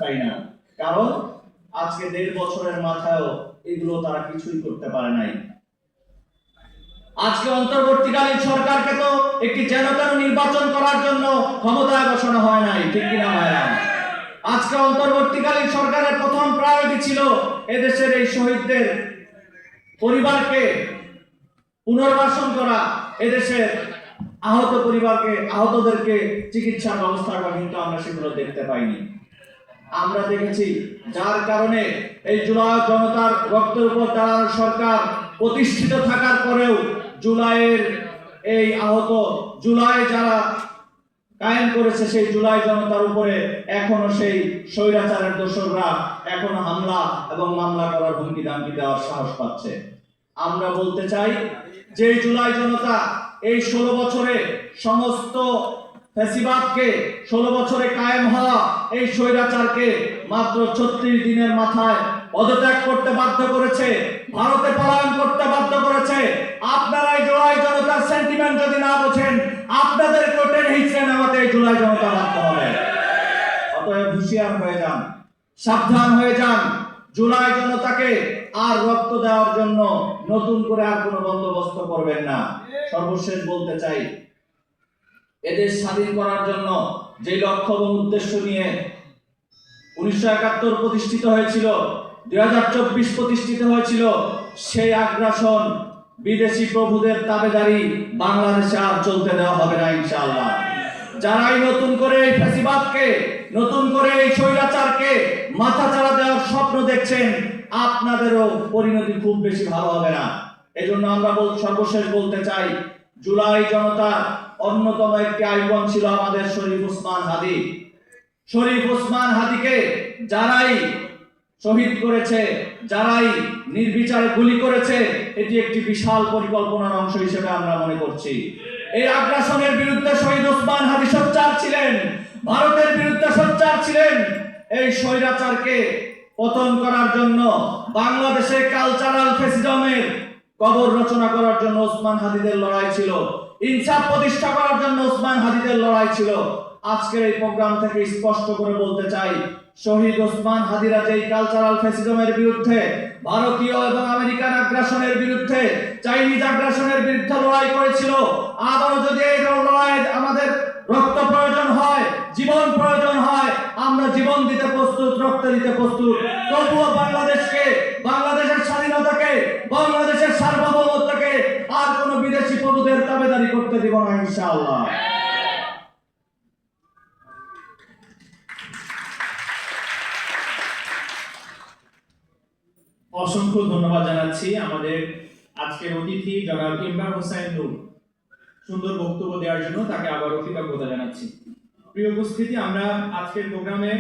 পাই না, কারণ আজকে 1.5 বছরের মাথায়ও এগুলো তারা কিছুই করতে পারে নাই। আজকে অন্তর্বর্তীকালীন সরকারকে তো একটি যেন তেন নির্বাচন করার জন্য ক্ষমতায় বসানো হয় নাই, ঠিক কিনা ভাইরা? আজকে অন্তর্বর্তীকালীন সরকারের প্রথম প্রায়োরিটি ছিল এদেশের এই শহীদদের পরিবারকে পুনর্বাসন করা, এদেশের আহতদেরকে চিকিৎসার ব্যবস্থা করা, কিন্তু আমরা সেগুলো দেখতে পাইনি। আমরা দেখেছি যার কারণে এই জুলাই জনতার রক্তের উপর দাঁড়ানো সরকার প্রতিষ্ঠিত থাকার পরেও জুলাই যারা কায়েম করেছে সেই জুলাই জনতার উপরে এখনো সেই স্বৈরাচারের দোসররা এখনো হামলা এবং মামলা করার হুমকি ধামকি দেওয়ার সাহস পাচ্ছে। আমরা বলতে চাই যে জুলাই জনতা এই 16 বছরে সমস্ত ফ্যাসিবাদকে 16 বছরে কায়েম হওয়া এই স্বৈরাচারকে মাত্র 36 দিনের মাথায় পদত্যাগ করতে বাধ্য করেছে, ভারতে পলায়ন করতে বাধ্য করেছে। আপনারা এই জুলাই জনতার সেন্টিমেন্ট যদি না বোঝেন, আপনাদের টেনে হিচড়ে নামাতে এই জুলাই জনতা বাধ্য হবে। অতএব হুঁশিয়ার হয়ে যান, সাবধান হয়ে যান। জুলাই জনতাকে আর রক্ত দেওয়ার জন্য নতুন করে আর কোনো বন্দোবস্ত করবেন না। সর্বশেষ বলতে চাই, এদেশ স্বাধীন করার জন্য যে লক্ষ্য এবং উদ্দেশ্য নিয়ে 1971 প্রতিষ্ঠিত হয়েছিল, 2024 প্রতিষ্ঠিত হয়েছিল, সেই আগ্রাসন বিদেশি প্রভুদের তাবেদারি বাংলাদেশে আর চলতে দেওয়া হবে না ইনশাআল্লাহ। যারাই নতুন করে এই ফ্যাসিবাদকে, নতুন করে এই স্বৈরাচারকে মাথাচাড়া দেওয়ার স্বপ্ন দেখছেন, আপনাদেরও পরিণতি খুব বেশি ভালো হবে না। এজন্য আমরা সর্বশেষ বলতে চাই, জুলাই জনতার অন্যতম একটি আইকন ছিল আমাদের শরীফ ওসমান হাদি। শরীফ ওসমান হাদিকে যারাই শহীদ করেছে, যারাই নির্বিচারে গুলি করেছে, এটি একটি বিশাল পরিকল্পনার অংশ হিসেবে আমরা মনে করছি। এই আগ্রাসনের বিরুদ্ধে শহীদ ওসমান হাদি সোচ্চার ছিলেন, ভারতের বিরুদ্ধে সোচ্চার ছিলেন। এই স্বৈরাচারকে পতন করার জন্য, বাংলাদেশে কালচারাল ফ্যাসিজমের কবর রচনা করার জন্য ওসমান হাদিদের লড়াই ছিল, ইনসাফ প্রতিষ্ঠা করার জন্য ওসমান হাদিদের লড়াই ছিল। আজকের এই প্রোগ্রাম থেকে স্পষ্ট করে বলতে চাই, শহীদ ওসমান হাদিরা যেই কালচারাল ফ্যাসিজমের বিরুদ্ধে, ভারতীয় এবং আমেরিকান আগ্রাসনের বিরুদ্ধে, চাইনিজ আগ্রাসনের বিরুদ্ধে লড়াই করেছিল, আবারও যদি এই লড়াইয়ে আমাদের রক্ত প্রয়োজন হয়, জীবন প্রয়োজন হয়, আমরা জীবন দিতে প্রস্তুত, রক্ত দিতে প্রস্তুত। তবুও বাংলাদেশকে, বাংলাদেশের স্বাধীনতাকে, বাংলাদেশের সার্বভৌমত্বকে আর কোনো বিদেশি প্রভুদের তাবেদারি করতে দিব না ইনশাআল্লাহ। অসংখ্য ধন্যবাদ জানাচ্ছি আমাদের আজকের অতিথি জনাব ইমরান হোসেন নূর সুন্দর বক্তব্য দেওয়ার জন্য, তাকে আবারও কৃতজ্ঞতা জানাচ্ছি। প্রিয় উপস্থিতি, আমরা আজকের প্রোগ্রামে